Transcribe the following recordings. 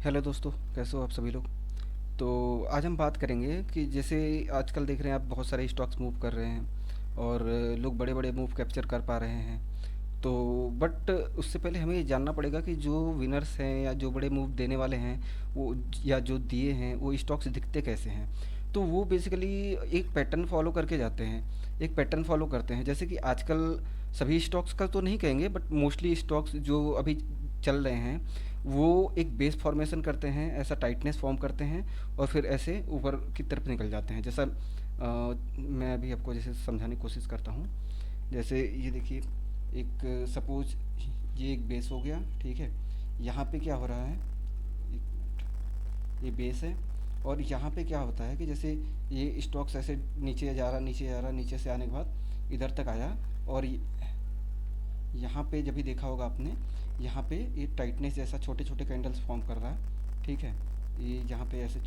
Hello दोस्तों, कैसे हो आप सभी लोग। तो आज हम बात करेंगे कि जैसे आजकल देख रहे हैं आप बहुत सारे स्टॉक्स मूव कर रहे हैं और लोग बड़े बड़े मूव कैप्चर कर पा रहे हैं। तो बट उससे पहले हमें ये जानना पड़ेगा कि जो विनर्स हैं या जो बड़े मूव देने वाले हैं वो या जो दिए हैं वो स्टॉक्स दिखते कैसे हैं। तो वो बेसिकली एक पैटर्न फॉलो करके जाते हैं, एक पैटर्न फॉलो करते हैं। जैसे कि आजकल सभी स्टॉक्स का तो नहीं कहेंगे बट मोस्टली स्टॉक्स जो अभी चल रहे हैं वो एक बेस फॉर्मेशन करते हैं, ऐसा टाइटनेस फॉर्म करते हैं और फिर ऐसे ऊपर की तरफ निकल जाते हैं। जैसा मैं अभी आपको जैसे समझाने की कोशिश करता हूँ। जैसे ये देखिए, एक सपोज ये एक बेस हो गया, ठीक है। यहाँ पे क्या हो रहा है, एक मिनट, ये बेस है और यहाँ पे क्या होता है कि जैसे ये स्टॉक्स ऐसे नीचे जा रहा, नीचे जा रहा, नीचे से आने के बाद इधर तक आया और यहाँ पे जब भी देखा होगा आपने, यहाँ पे ये टाइटनेस जैसा छोटे छोटे कैंडल्स फॉर्म कर रहा है, ठीक है। ये यहाँ पे ऐसे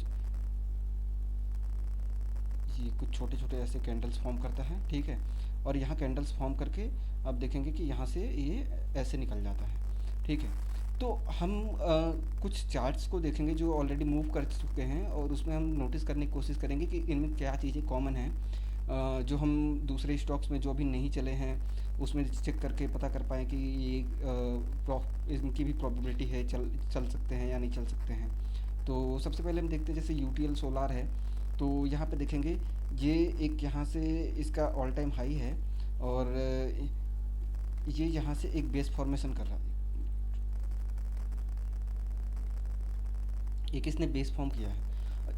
ये कुछ छोटे छोटे ऐसे कैंडल्स फॉर्म करता है, ठीक है। और यहाँ कैंडल्स फॉर्म करके आप देखेंगे कि यहाँ से ये ऐसे निकल जाता है, ठीक है। तो हम कुछ चार्ट्स को देखेंगे जो ऑलरेडी मूव कर चुके हैं और उसमें हम नोटिस करने की कोशिश करेंगे कि इनमें क्या चीज़ें कॉमन हैं, जो हम दूसरे स्टॉक्स में जो अभी नहीं चले हैं उसमें चेक करके पता कर पाएँ कि ये इनकी भी प्रोबेबिलिटी है, चल चल सकते हैं या नहीं चल सकते हैं। तो सबसे पहले हम देखते हैं, जैसे यूटीएल सोलार है। तो यहाँ पे देखेंगे ये एक यहाँ से इसका ऑल टाइम हाई है और ये यहाँ से एक बेस फॉर्मेशन कर रहा है, एक इसने बेस फॉर्म किया है।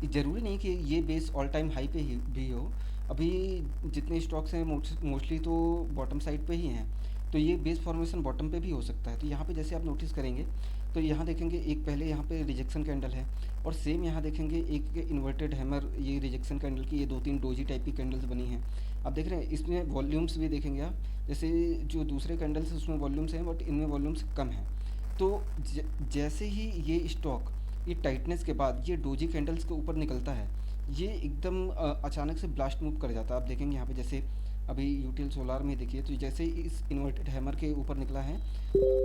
ज़रूरी नहीं कि ये बेस ऑल टाइम हाई पे ही भी हो। अभी जितने स्टॉक्स हैं मोस्टली तो बॉटम साइड पे ही हैं। तो ये बेस फॉर्मेशन बॉटम पे भी हो सकता है। तो यहाँ पे जैसे आप नोटिस करेंगे तो यहाँ देखेंगे एक पहले यहाँ पे रिजेक्शन कैंडल है और सेम यहाँ देखेंगे एक इन्वर्टेड हैमर, ये रिजेक्शन कैंडल की ये दो तीन डोजी टाइप की कैंडल्स बनी हैं। आप देख रहे हैं इसमें वॉल्यूम्स भी देखेंगे आप, जैसे जो दूसरे कैंडल्स हैं उसमें वॉल्यूम्स हैं बट इनमें वॉल्यूम्स कम हैं। तो जैसे ही ये स्टॉक ये टाइटनेस के बाद ये डोजी कैंडल्स के ऊपर निकलता है, ये एकदम अचानक से ब्लास्ट मूव कर जाता है। आप देखेंगे यहाँ पे जैसे अभी यूटीएल सोलार में देखिए, तो जैसे ही इस इन्वर्टेड हैमर के ऊपर निकला है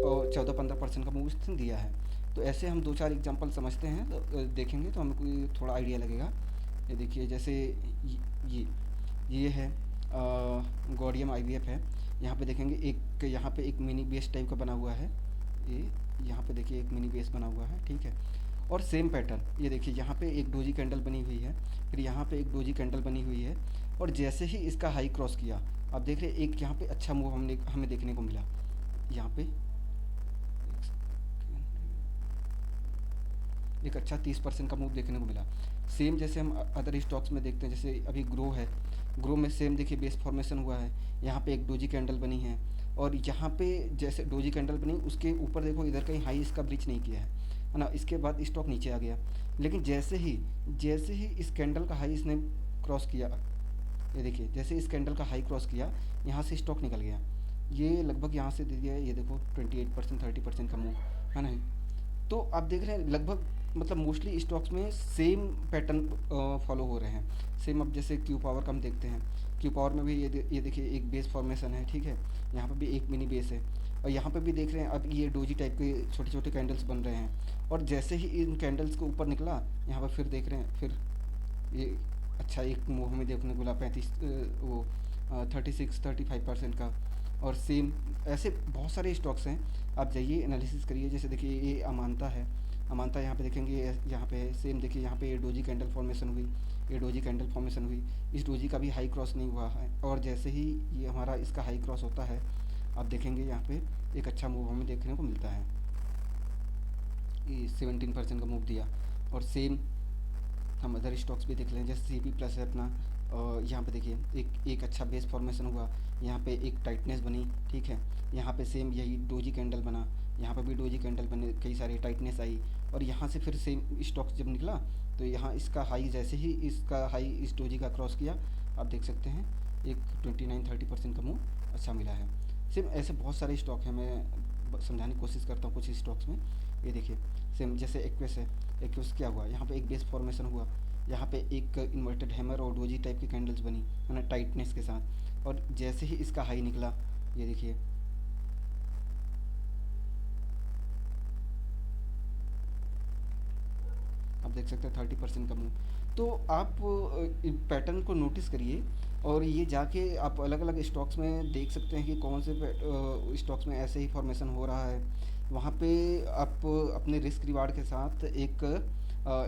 और 14-15% का मूव इसने दिया है। तो ऐसे हम दो चार एग्जांपल समझते हैं तो देखेंगे तो हमें थोड़ा आइडिया लगेगा। ये देखिए जैसे ये ये है गॉडियम आईवीएफ है। यहाँ पे देखेंगे एक यहाँ पे एक मिनी बेस टाइप का बना हुआ है। ये यहाँ पे देखिए एक मिनी बेस बना हुआ है, ठीक है। और सेम पैटर्न ये देखिए यहाँ पे एक डोजी कैंडल बनी हुई है, फिर यहाँ पे एक डोजी कैंडल बनी हुई है और जैसे ही इसका हाई क्रॉस किया, आप देख रहे हैं एक यहाँ पे अच्छा मूव हमें देखने को मिला। यहाँ पे एक अच्छा 30% का मूव देखने को मिला। सेम जैसे हम अदर स्टॉक्स में देखते हैं, जैसे अभी ग्रो है, ग्रो में सेम देखिए बेस फॉर्मेशन हुआ है। यहाँ पे एक डोजी कैंडल बनी है और यहाँ पे जैसे डोजी कैंडल बनी उसके ऊपर देखो इधर कहीं हाई इसका ब्रीच नहीं किया है ना। इसके बाद स्टॉक नीचे आ गया, लेकिन जैसे ही इस कैंडल का हाई इसने क्रॉस किया, ये देखिए जैसे इस कैंडल का हाई क्रॉस किया यहाँ से स्टॉक निकल गया। ये लगभग यहाँ से दे दिया है, ये देखो 28% 30% का मूव है ना। तो आप देख रहे हैं लगभग मतलब मोस्टली स्टॉक्स में सेम पैटर्न फॉलो हो रहे हैं। सेम अब जैसे क्यू पावर का हम देखते हैं, क्यू पावर में भी ये देखिए एक बेस फॉर्मेशन है, ठीक है। यहाँ पर भी एक मिनी बेस है और यहाँ पे भी देख रहे हैं अब ये डोजी टाइप के छोटे छोटे कैंडल्स बन रहे हैं और जैसे ही इन कैंडल्स के ऊपर निकला यहाँ पर फिर देख रहे हैं फिर ये अच्छा एक मूव हमें देखने को मिला 36-35% का। और सेम ऐसे बहुत सारे स्टॉक्स हैं, आप जाइए एनालिसिस करिए। जैसे देखिए ये अमानता है, अमानता यहाँ पे देखेंगे यहाँ पे सेम देखिए यहाँ पे ये डोजी कैंडल फॉर्मेशन हुई, ये डोजी कैंडल फॉर्मेशन हुई, इस डोजी का भी हाई क्रॉस नहीं हुआ है और जैसे ही ये हमारा इसका हाई क्रॉस होता है आप देखेंगे यहाँ पे एक अच्छा मूव हमें देखने को मिलता है। ये 17% का मूव दिया। और सेम हम अदर स्टॉक्स भी देख लें, जैसे सी पी प्लस है अपना, यहाँ पे देखिए एक अच्छा बेस फॉर्मेशन हुआ, यहाँ पे एक टाइटनेस बनी, ठीक है। यहाँ पे सेम यही डोजी कैंडल बना, यहाँ पे भी डोजी कैंडल बने, कई सारी टाइटनेस आई और यहाँ से फिर सेम स्टॉक जब निकला तो यहाँ इसका हाई जैसे ही इसका हाई इस डोजी का क्रॉस किया, आप देख सकते हैं एक 29-30% का मूव अच्छा मिला है। सेम ऐसे बहुत सारे स्टॉक हैं, मैं समझाने की कोशिश करता हूँ कुछ स्टॉक्स में। ये देखिए सेम जैसे एक्वेस है, एक्वेस क्या हुआ, यहाँ पे एक बेस फॉर्मेशन हुआ, यहाँ पे एक इन्वर्टेड हैमर और डोजी टाइप की कैंडल्स बनी है ना टाइटनेस के साथ और जैसे ही इसका हाई निकला, ये देखिए देख सकते हैं 30% का मूव। तो आप पैटर्न को नोटिस करिए, और ये जाके आप अलग अलग स्टॉक्स में देख सकते हैं कि कौन से स्टॉक्स में ऐसे ही फॉर्मेशन हो रहा है। वहाँ पे आप अपने रिस्क रिवार्ड के साथ एक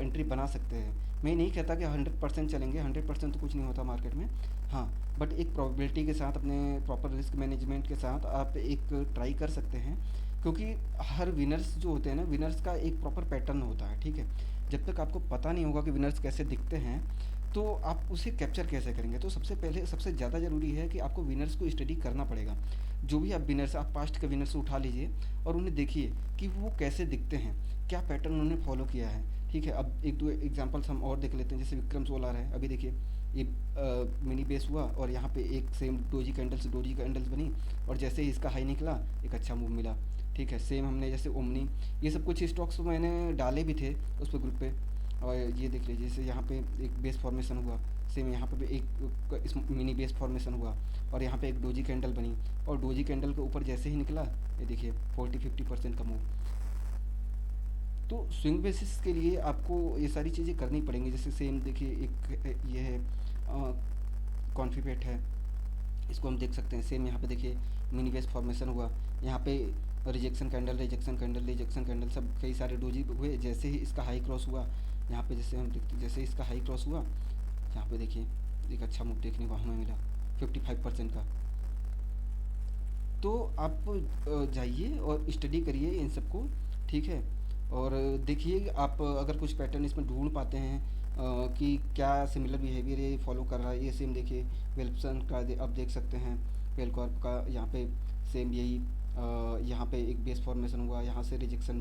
एंट्री बना सकते हैं। मैं नहीं कहता कि 100% चलेंगे, 100% तो कुछ नहीं होता मार्केट में। हाँ, बट एक प्रोबेबिलिटी के साथ, अपने प्रॉपर रिस्क मैनेजमेंट के साथ आप एक ट्राई कर सकते हैं। क्योंकि हर विनर्स जो होते हैं ना, विनर्स का एक प्रॉपर पैटर्न होता है, ठीक है। जब तक आपको पता नहीं होगा कि विनर्स कैसे दिखते हैं, तो आप उसे कैप्चर कैसे करेंगे? तो सबसे पहले सबसे ज़्यादा ज़रूरी है कि आपको विनर्स को स्टडी करना पड़ेगा। जो भी आप विनर्स, आप पास्ट के विनर्स उठा लीजिए और उन्हें देखिए कि वो कैसे दिखते हैं, क्या पैटर्न उन्होंने फॉलो किया है, ठीक है। अब एक दो एग्जांपल्स हम और देख लेते हैं। जैसे विक्रम सोलार है, अभी देखिए ये मिनी बेस हुआ और यहाँ पे एक सेम डोजी कैंडल्स बनी, और जैसे ही इसका हाई निकला एक अच्छा मूव मिला, ठीक है। सेम हमने जैसे ओमनी, ये सब कुछ स्टॉक्स मैंने डाले भी थे उस पर ग्रुप पे। और ये देख लीजिए, जैसे यहाँ पे एक बेस फॉर्मेशन हुआ, सेम यहाँ पे भी एक इस मिनी बेस फॉर्मेशन हुआ, और यहाँ पे एक डोजी कैंडल बनी, और डोजी कैंडल के ऊपर जैसे ही निकला, ये देखिए 40-50% का मूव। तो स्विंग बेसिस के लिए आपको ये सारी चीज़ें करनी पड़ेंगी। जैसे सेम देखिए, एक ये है कॉन्फिपेट है, इसको हम देख सकते हैं। सेम यहाँ पे देखिए मिनी बेस फॉर्मेशन हुआ, यहाँ पे रिजेक्शन कैंडल सब कई सारे डोजी हुए। जैसे ही इसका हाई क्रॉस हुआ, यहाँ पे जैसे हम देखते, जैसे इसका हाई क्रॉस हुआ, यहाँ पे देखिए एक अच्छा मूव देखने को हमें मिला 55% का। तो आप जाइए और स्टडी करिए इन सबको, ठीक है। और देखिए आप अगर कुछ पैटर्न इसमें ढूंढ पाते हैं कि क्या सिमिलर बिहेवियर ये फॉलो कर रहा है। ये सेम देखिए वेल्पसन का आप देख सकते हैं, वेलकॉर्प का यहाँ पे सेम यही यहाँ पे एक बेस फॉर्मेशन हुआ, यहाँ से रिजेक्शन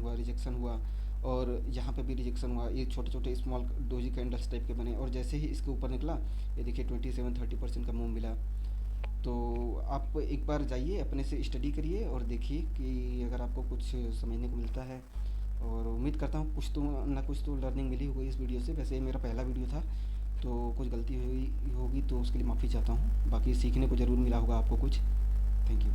हुआ, और यहाँ पे भी रिजेक्शन हुआ। ये छोटे छोटे स्मॉल डोजी कैंडल्स टाइप के बने, और जैसे ही इसके ऊपर निकला, ये देखिए 27-30% का मूव मिला। तो आप एक बार जाइए, अपने से स्टडी करिए और देखिए कि अगर आपको कुछ समझने को मिलता है। और उम्मीद करता हूँ कुछ तो ना कुछ तो लर्निंग मिली होगी इस वीडियो से। वैसे ये मेरा पहला वीडियो था, तो कुछ गलती हुई होगी तो उसके लिए माफ़ी चाहता हूँ। बाकी सीखने को ज़रूर मिला होगा आपको कुछ। Thank you.